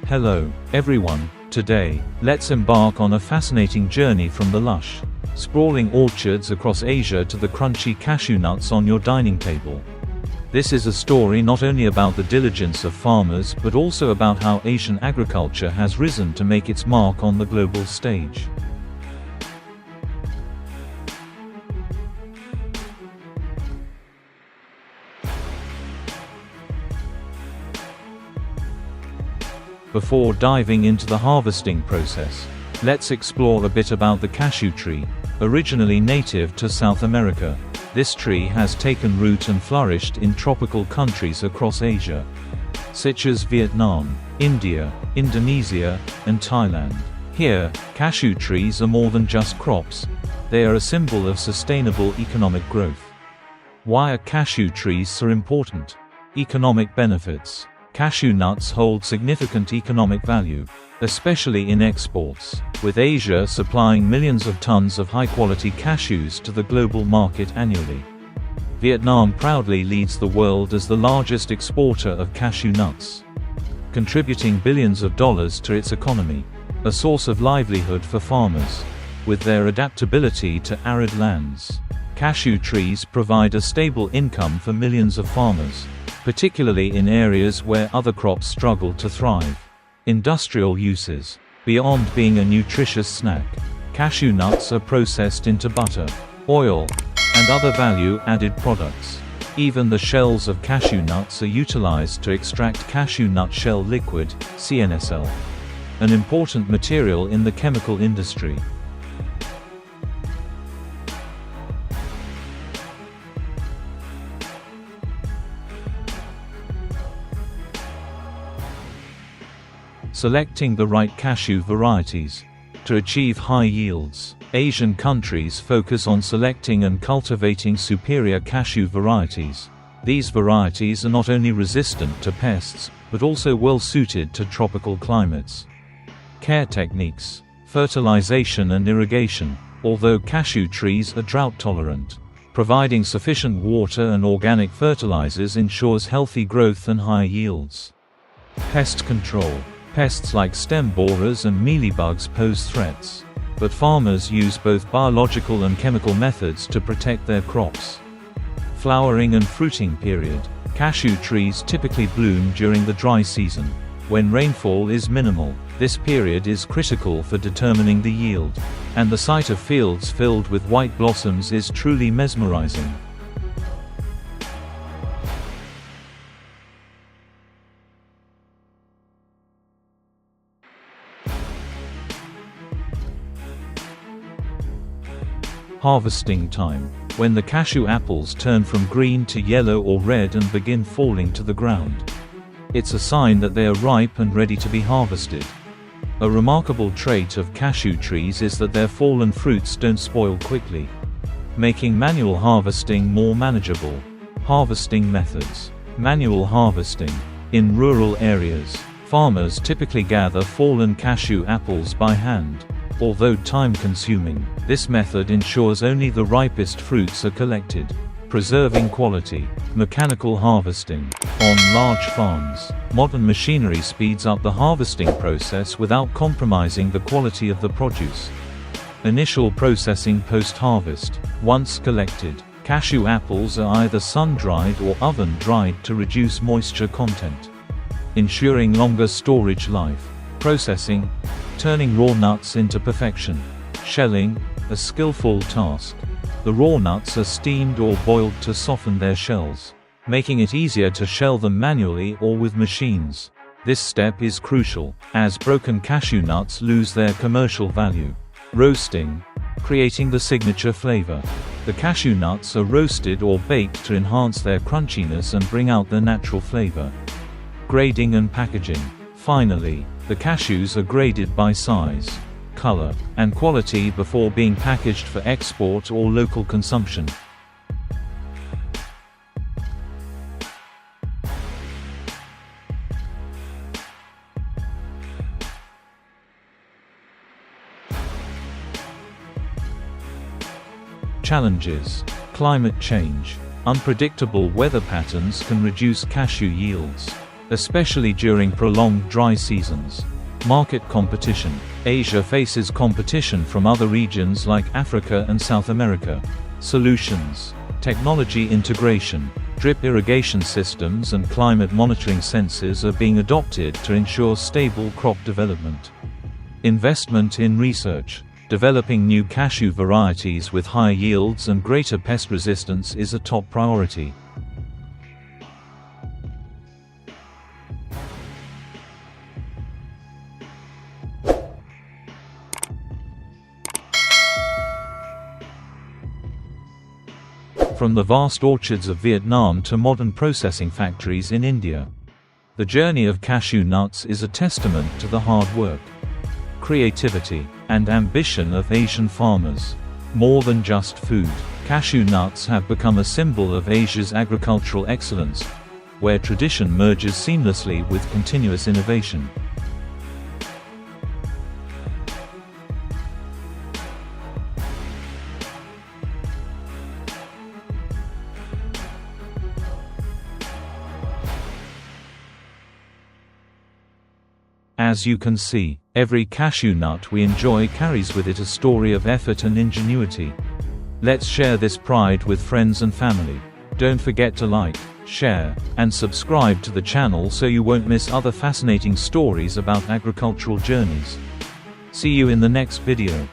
Hello, everyone. Today, let's embark on a fascinating journey from the lush, sprawling orchards across Asia to the crunchy cashew nuts on your dining table. This is a story not only about the diligence of farmers but also about how Asian agriculture has risen to make its mark on the global stage. Before diving into the harvesting process, let's explore a bit about the cashew tree. Originally native to South America, this tree has taken root and flourished in tropical countries across Asia, such as Vietnam, India, Indonesia, and Thailand. Here, cashew trees are more than just crops. They are a symbol of sustainable economic growth. Why are cashew trees so important? Economic benefits. Cashew nuts hold significant economic value, especially in exports, with Asia supplying millions of tons of high-quality cashews to the global market annually. Vietnam proudly leads the world as the largest exporter of cashew nuts, contributing billions of dollars to its economy, a source of livelihood for farmers. With their adaptability to arid lands, cashew trees provide a stable income for millions of farmers, particularly in areas where other crops struggle to thrive. Industrial uses. Beyond being a nutritious snack, cashew nuts are processed into butter, oil, and other value-added products. Even the shells of cashew nuts are utilized to extract Cashew Nut Shell Liquid, CNSL, an important material in the chemical industry. Selecting the right cashew varieties. To achieve high yields, Asian countries focus on selecting and cultivating superior cashew varieties. These varieties are not only resistant to pests, but also well suited to tropical climates. Care techniques. Fertilization and irrigation. Although cashew trees are drought tolerant, providing sufficient water and organic fertilizers ensures healthy growth and high yields. Pest control. Pests like stem borers and mealybugs pose threats, but farmers use both biological and chemical methods to protect their crops. Flowering and fruiting period. Cashew trees typically bloom during the dry season, when rainfall is minimal. This period is critical for determining the yield, and the sight of fields filled with white blossoms is truly mesmerizing. Harvesting time. When the cashew apples turn from green to yellow or red and begin falling to the ground, it's a sign that they are ripe and ready to be harvested. A remarkable trait of cashew trees is that their fallen fruits don't spoil quickly, making manual harvesting more manageable. Harvesting methods. Manual harvesting. In rural areas, farmers typically gather fallen cashew apples by hand. Although time-consuming, this method ensures only the ripest fruits are collected, preserving quality. Mechanical harvesting. On large farms, modern machinery speeds up the harvesting process without compromising the quality of the produce. Initial processing post-harvest. Once collected, cashew apples are either sun-dried or oven-dried to reduce moisture content, ensuring longer storage life. Processing. Turning raw nuts into perfection. Shelling, a skillful task. The raw nuts are steamed or boiled to soften their shells, making it easier to shell them manually or with machines. This step is crucial, as broken cashew nuts lose their commercial value. Roasting. Creating the signature flavor. The cashew nuts are roasted or baked to enhance their crunchiness and bring out their natural flavor. Grading and packaging. Finally, the cashews are graded by size, color, and quality before being packaged for export or local consumption. Challenges. Climate change. Unpredictable weather patterns can reduce cashew yields. especially during prolonged dry seasons. Market competition. Asia faces competition from other regions like Africa and South America. Solutions. Technology integration. Drip irrigation systems and climate monitoring sensors are being adopted to ensure stable crop development. Investment in research. Developing new cashew varieties with higher yields and greater pest resistance is a top priority. From the vast orchards of Vietnam to modern processing factories in India, the journey of cashew nuts is a testament to the hard work, creativity, and ambition of Asian farmers. More than just food, cashew nuts have become a symbol of Asia's agricultural excellence, where tradition merges seamlessly with continuous innovation. As you can see, every cashew nut we enjoy carries with it a story of effort and ingenuity. Let's share this pride with friends and family. Don't forget to like, share, and subscribe to the channel so you won't miss other fascinating stories about agricultural journeys. See you in the next video.